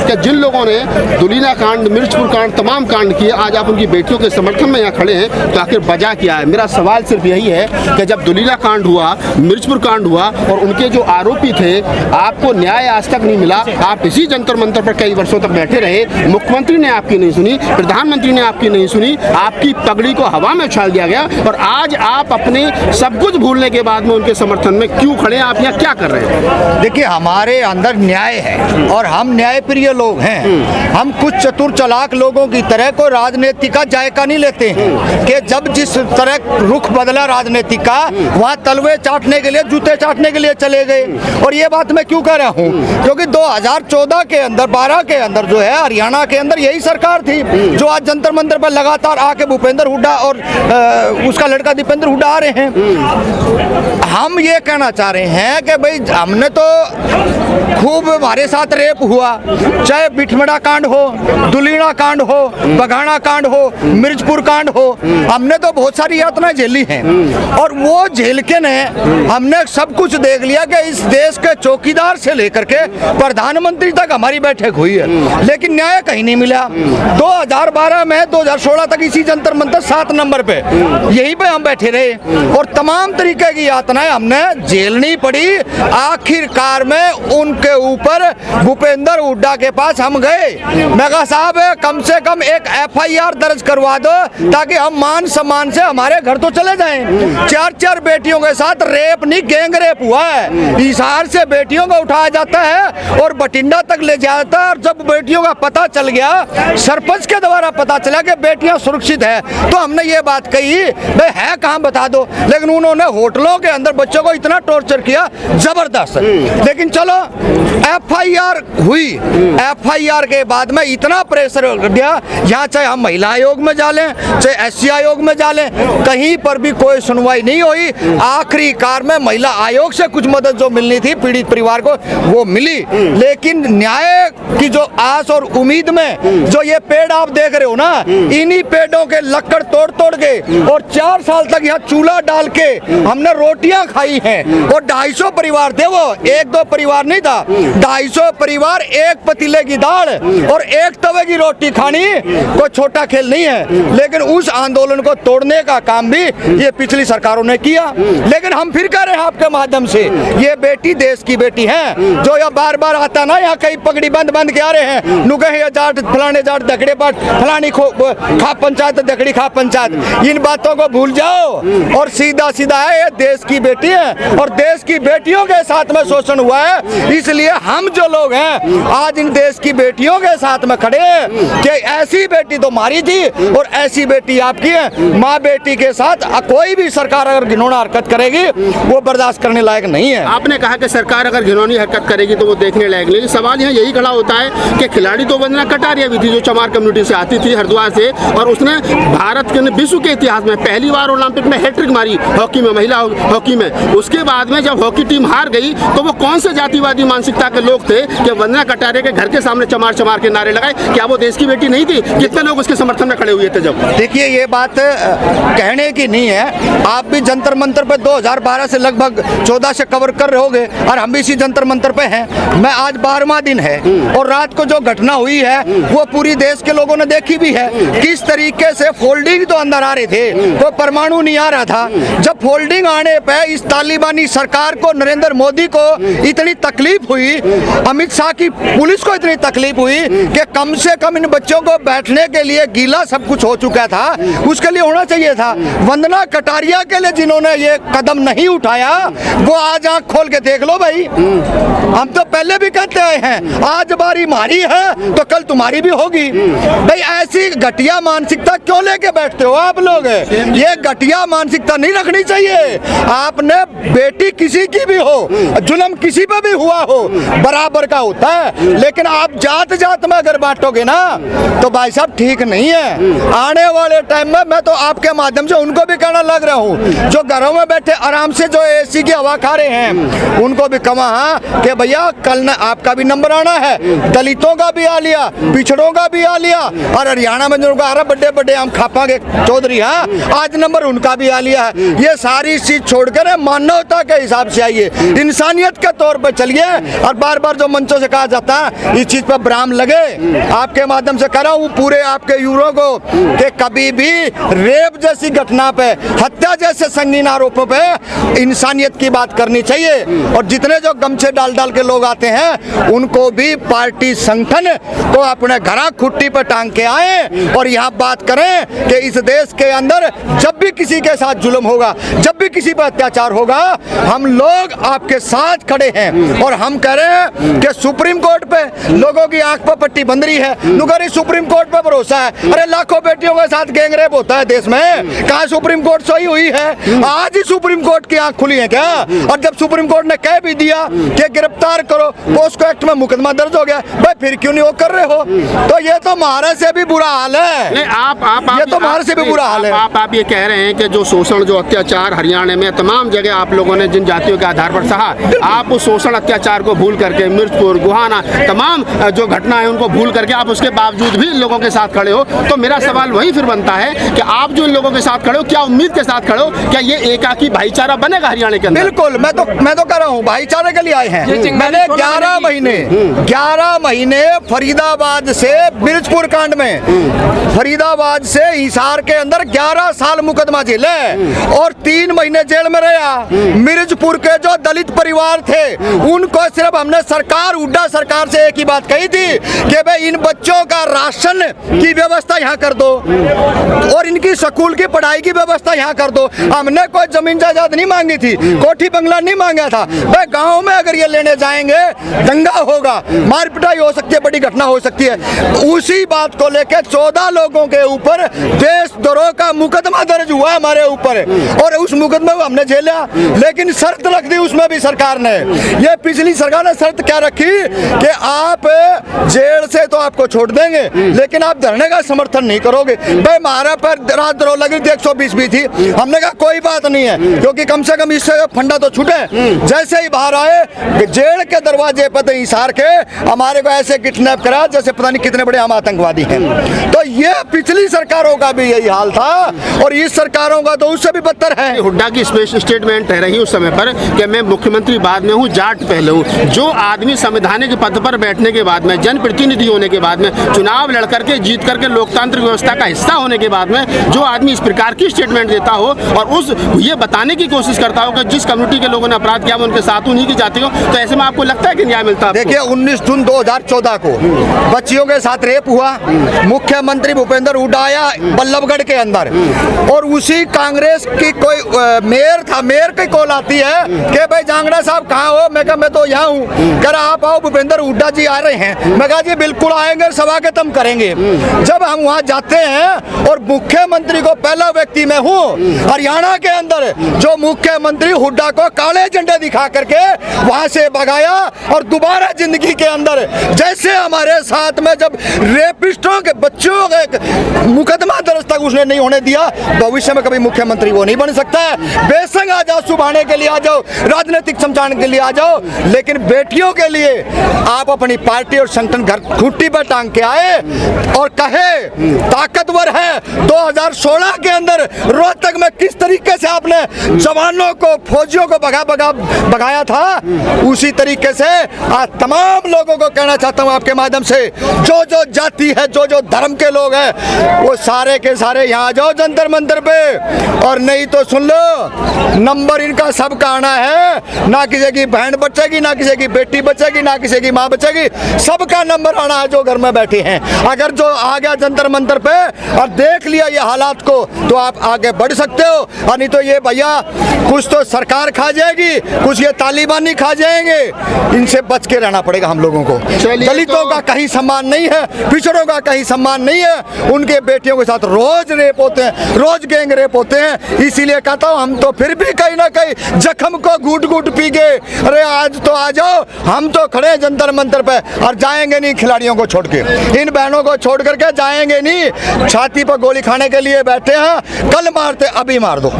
कि जिन लोगों ने दुलीना कांड, मिर्चपुर कांड, तमाम कांड किए, आज आप उनकी बेटियों के समर्थन में यहाँ खड़े हैं, तो आखिर वजह क्या है? मेरा सवाल सिर्फ यही है कि जब दुलीना कांड हुआ, मिर्चपुर कांड हुआ और उनके जो आरोपी थे, आपको न्याय आज तक नहीं मिला। आप इसी जंतर मंतर पर कई वर्षों तक बैठे रहे, मुख्यमंत्री ने आपकी नहीं सुनी, प्रधानमंत्री ने आपकी नहीं सुनी, आपकी पगड़ी को हवा में उछाल दिया गया और आज आप अपने सब कुछ भूलने के बाद में उनके समर्थन में क्यों खड़े हैं? आप यहाँ क्या कर रहे हैं? देखिए, हमारे अंदर न्याय है और हम न्यायप्रिय लोग हैं। हम कुछ चतुर चालाक लोगों की तरह को राजनीति का जायका नहीं लेते हैं कि जब जिस तरह रुख बदला राजनीति का, वहाँ तलवे चाटने के लिए, जूते चाटने के लिए चले गए। और ये बात मैं क्यों कह रहा हूँ? क्योंकि 2014 के अंदर, 12 के अंदर जो है हरियाणा के अंदर यही सरकार थी जो आज जंतर मंतर पर लगातार आके भूपेंद्र हुड्डा और उसका लड़का दीपेंद्र हुड्डा आ रहे हैं। हम ये कहना चाह रहे हैं कि भाई हमने तो खूब, हमारे साथ रेप हुआ, चाहे बिठमड़ा कांड हो, दुलीना कांड हो, बघाना कांड हो, मिर्चपुर कांड हो, हमने तो बहुत सारी यातनाएं झेली हैं और वो झेल के ने हमने सब कुछ देख लिया कि इस देश के चौकीदार से लेकर के प्रधानमंत्री तक हमारी बैठक हुई है, लेकिन न्याय कहीं नहीं मिला। 2012 में 2016 तक इसी जंतर मंतर 7 नंबर पे यहीं पे हम बैठे रहे और तमाम तरीके की यातनाएं हमने झेलनी पड़ी। आखिरकार में उनके ऊपर भूपेंद्र हुड्डा के पास हम गए, मैं कहा साहब कम से कम एक FIR दर्ज करवा दो ताकि हम मान सम्मान से हमारे घर तो चले जाएं। 4 बेटियों के साथ रेप नहीं, गैंग रेप हुआ है। हिसार से बेटियों को उठाया जाता है और बठिंडा तक ले जाता है और जब बेटियों का पता चल गया, सरपंच के द्वारा पता चला कि बेटियां सुरक्षित है, तो हमने ये बात कही भाई है कहाँ बता दो, लेकिन उन्होंने होटलों के अंदर बच्चों को इतना टॉर्चर किया जबरदस्त। लेकिन चलो FIR हुई, FIR के बाद में इतना प्रेशर दिया, यहाँ चाहे हम महिला आयोग में जा लें, चाहे SC आयोग में जा लें, कहीं पर भी कोई सुनवाई नहीं हुई। आखिरकार में महिला आयोग से कुछ मदद जो मिलनी थी पीड़ित परिवार को वो मिली, लेकिन न्याय की जो आस और उम्मीद में जो ये पेड़ आप देख रहे हो ना, इन्हीं पेड़ों के लकड़ तोड़ तोड़ के और 4 साल तक यहाँ चूल्हा डाल के हमने रोटियां खाई हैं और 250 परिवार थे, वो 1-2 परिवार नहीं था, 250 परिवार, एक पतीले की दाल और एक तवे की रोटी खानी कोई छोटा खेल नहीं है। लेकिन उस आंदोलन को तोड़ने का काम भी ये पिछली सरकारों ने किया। लेकिन हम फिर कह रहे हैं आपके माध्यम से, ये बेटी देश की बेटी है, जो यह बार बार आता ना यहाँ कई पगड़ी बंद के आ रहे हैं, नुगे जाट फलाने जाट दखड़े पाट फलानी खा पंचायत दखड़ी खा पंचायत, इन बातों को भूल जाओ और सीधा सीधा है ये देश की बेटी है और देश की बेटियों के साथ में शोषण हुआ है। इसलिए हम जो लोग हैं आज इन देश की बेटियों के साथ में खड़े हैं कि ऐसी बेटी तो मारी थी और ऐसी बेटी आपकी है। माँ बेटी के साथ कोई भी सरकार अगर घिनौना हरकत करेगी वो बर्दाश्त करने लायक नहीं है। आपने कहा कि सरकार अगर घिनौनी हरकत करेगी तो वो देखने लायक नहीं। सवाल यहाँ यही खड़ा होता है कि खिलाड़ी तो वंदना कटारिया भी थी जो चमार कम्युनिटी से आती थी, हरिद्वार से, और उसने भारत के विश्व के इतिहास में पहली बार ओलंपिक में हैट्रिक मारी हॉकी में, महिला हॉकी में। उसके बाद में जब हॉकी टीम हार गई तो वो कौन से जातिवादी मानसिकता के लोग थे कि वंदना कटारिया के घर के सामने चमार चमार के नारे लगाए? क्या वो देश की बेटी नहीं थी? कितने लोग उसके समर्थन में खड़े हुए थे? जब देखिए ये बात कहने की नहीं है, आप भी जंतर मंतर पे 2012 से लगभग 14 से कवर कर रहे होगे और हम भी इसी जंतर मंतर पे हैं। मैं आज 12वां दिन है और रात को जो घटना हुई है वो पूरी देश के लोगों ने देखी भी है। किस तरीके से फोल्डिंग तो अंदर आ रहे थे, वो परमाणु नहीं आ रहा था। जब फोल्डिंग आने पे इस तालिबानी सरकार को, नरेंद्र मोदी को इतनी तकलीफ हुई, अमित शाह की पुलिस को इतनी तकलीफ हुई कि कम से कम इन बच्चों को बैठने के लिए गीला सब कुछ हो चुका था, उसके लिए होना चाहिए था। वंदना कटारिया के लिए जिन्होंने ये कदम नहीं उठाया वो आज आंख खोल के देख लो भाई। हम तो पहले भी कहते आए हैं आज बारी हमारी है तो कल तुम्हारी भी होगी। भाई ऐसी घटिया मानसिकता क्यों लेके बैठते हो आप लोग? ये घटिया मानसिकता नहीं रखनी चाहिए। आपने बेटी किसी की भी हो, जुल्म किसी पे भी हुआ हो, बराबर का होता है, लेकिन आप जात जात में अगर बांटोगे ना तो भाई साहब ठीक नहीं है। आने वाले टाइम में मैं तो आपके माध्यम से उनको भी कहना लग रहा हूँ जो घरों में बैठे आराम से जो AC की हवा खा रहे हैं उनको भी कहा कि भैया कल न आपका भी नंबर आना है, दलितों का भी आ लिया, पिछड़ों का भी आ लिया, और हरियाणा में जो आ रहा बड़े बड़े हम खापांगे चौधरी, हाँ आज नंबर उनका भी आ लिया है। ये सारी चीज छोड़कर मानवता के हिसाब से आइए, इंसानियत के तौर पर चलिए। और बार बार जो मंचों से कहा जाता है इस चीज पर विराम लगे। आपके माध्यम से कह रहा हूँ पूरे आपके यूरो को कि कभी भी रेप जैसी घटना पे, हत्या जैसे संगीन आरोपों पे इंसानियत की बात करनी चाहिए। और जितने जो गमछे डाल डाल के लोग आते हैं उनको भी पार्टी संगठन को अपने घरा खुट्टी पर टांग के आए और यहाँ बात करें कि इस देश के अंदर जब भी किसी के साथ जुल्म होगा, जब भी किसी पर अत्याचार होगा, हम लोग आपके साथ खड़े हैं। और हम कह रहे हैं कि सुप्रीम कोर्ट पे लोगों की आंख पर पट्टी बंध रही है, नुगरी सुप्रीम कोर्ट पे भरोसा है। अरे लाखों बेटियों के साथ गैंगरेप होता है देश में, कहाँ सुप्रीम कोर्ट सही हुई है? आज ही सुप्रीम कोर्ट की आंख खुली है क्या? और जब सुप्रीम कोर्ट ने कह भी दिया कि गिरफ्तार करो, पोस्को एक्ट में मुकदमा दर्ज हो गया, भाई फिर क्यों नहीं वो कर रहे हो? तो ये तो महाराज से भी बुरा हाल है। नहीं, आप ये तो महाराज से भी बुरा हाल है। आप ये कह रहे हैं कि जो शोषण, जो अत्याचार हरियाणा में तमाम जगह आप लोगों ने जिन जातियों के आधार पर सहा, आप उस शोषण अत्याचार को भूल करके मिर्चपुर, गुहाना, तमाम जो घटना है उनको भूल करके आप उसके बावजूद भी इन लोगों के साथ खड़े हो। तो मेरा सवाल वही फिर बनता है कि आप जो इन लोगों के साथ खड़े हो, क्या उम्मीद के साथ खड़े हो? क्या ये एकाकी भाईचारा बनेगा हरियाणा के अंदर? बिल्कुल, मैं तो कह रहा हूँ भाईचारे के लिए आए हैं। मैंने 11 महीने फरीदाबाद से मिर्चपुर कांड में, फरीदाबाद से हिसार के अंदर 11 साल मुकदमा झेले और 3 महीने जेल में रहा। मिर्चपुर के जो दलित परिवार थे उनको सिर्फ हमने सरकार, हुड्डा सरकार से एक ही बात कही थी कि भाई इन बच्चों का राशन की व्यवस्था यहाँ कर दो और इनकी स्कूल की पढ़ाई की व्यवस्था यहाँ कर दो। हमने कोई जमीन जायदाद नहीं मांगी थी, कोठी बंगला नहीं मांगा था। भाई गाँव में अगर ये लेने जाएंगे दंगा होगा, मार पिटाई हो सकती है, बड़ी घटना हो सकती है। उसी बात को लेकर 14 लोगों के ऊपर देशद्रोह का मुकदमा दर्ज हुआ हमारे ऊपर और उस मुकदमे को हमने झेला। लेकिन शर्त रख दी उसमें भी सरकार ने, ये पिछली सरकार ने शर्त क्या रखी कि आप जेल से तो आपको छोड़ देंगे लेकिन आप धरने का समर्थन नहीं करोगे। भाई हमारे पर राजद्रोह लगी थी, 120 भी थी। हमने कहा कोई बात नहीं है क्योंकि कम से कम इससे फंडा तो छूटे। जैसे ही बाहर आए जेल के दरवाजे पर हिसार के हमारे को ऐसे किडनैप करा जैसे पता नहीं कितने बड़े हम आतंकवादी हैं। तो ये पिछली सरकारों का भी यही हाल था और इस सरकारों का तो उससे भी बदतर है। हुड्डा की स्टेटमेंट है रही उस समय पर कि मैं मुख्यमंत्री बाद में हूँ, जाट पहले हूँ। जो आदमी संवैधानिक पद पर बैठने के बाद में, जनप्रतिनिधि होने के बाद में, चुनाव लड़ करके जीत करके लोकतांत्रिक व्यवस्था का हिस्सा होने के बाद में जो आदमी इस प्रकार की स्टेटमेंट देता हो और उस ये बताने की कोशिश करता हो कि जिस कम्युनिटी के लोगों ने अपराध किया उनके साथ उन्हीं की जाति हो, तो ऐसे में आपको लगता है कि न्याय मिलता है? देखिए 19 जून 2014 को बच्चियों के साथ रेप हुआ, मुख्यमंत्री भूपेंद्र हुड्डा आया बल्लभगढ़ के अंदर और उसी कांग्रेस की कोई मेयर था, मेयर की कॉल आती है कि भाई जांगड़ा साहब कहाँ हो? मैं कहा मैं तो यहाँ हूँ। कह रहा आप आओ, भूपेंद्र हुड्डा जी आ रहे हैं। मैं कहा जी बिल्कुल आएंगे, सभा के तम करेंगे। जब हम वहाँ जाते हैं और मुख्यमंत्री को पहला व्यक्ति मैं हूँ हरियाणा के अंदर जो मुख्यमंत्री हुड्डा को काले झंडे दिखा करके वहाँ से भगाया और दोबारा जिंदगी के अंदर जैसे हमारे साथ में जब रेपिस्टों के बच्चों के मुकदमा दर्ज तक उसने नहीं होने दिया, भविष्य में कभी मुख्यमंत्री वो नहीं बन सकता है। बेशक आ जाओ, सुभाने के लिए आ जाओ, राजनीतिक समझाने के लिए आ जाओ, लेकिन बेटियों के लिए आप अपनी पार्टी और संगठन घर खुट्टी पर टांग के आए और कहे ताकतवर है। 2016 के अंदर रोहतक में किस तरीके से आपने जवानों को, फौजियों को भगाया था, उसी तरीके से आज तमाम लोगों को कहना चाहता हूं आपके माध्यम से, जो जो जाति है, जो जो धर्म के लोग हैं, वो सारे के सारे यहाँ जाओ जंतर मंतर पे। और नहीं तो सुन लो, नंबर इनका सबका आना है, ना किसी की बहन बचेगी, ना किसी की बेटी बचेगी, ना किसी की माँ बचेगी, सबका नंबर आना है जो घर में बैठे हैं। अगर जो आ गया जंतर मंतर पे और देख लिया ये हालात को तो आप आगे बढ़ सकते हो, और नहीं तो ये भैया कुछ तो सरकार खा जाएगी, कुछ ये तालिबानी खा जाएंगे। इनसे बच के रहना पड़ेगा हम लोगों को। दलितों का कहीं सम्मान नहीं है, पिछड़ों का कहीं सम्मान नहीं है। उनके बेटियों के साथ रोज रेप होते हैं, रोज गैंग रेप होते हैं। इसीलिए कहता हूँ हम तो फिर भी कहीं ना कहीं जख्म को घूट घूट पी गए। अरे आज तो आ जाओ, हम तो खड़े हैं जंतर मंतर पे और जाएंगे नहीं खिलाड़ियों को छोड़ के, इन बहनों को छोड़ करके जाएंगे नहीं। छाती पर गोली खाने के लिए बैठे हैं, कल मारते अभी मार दो।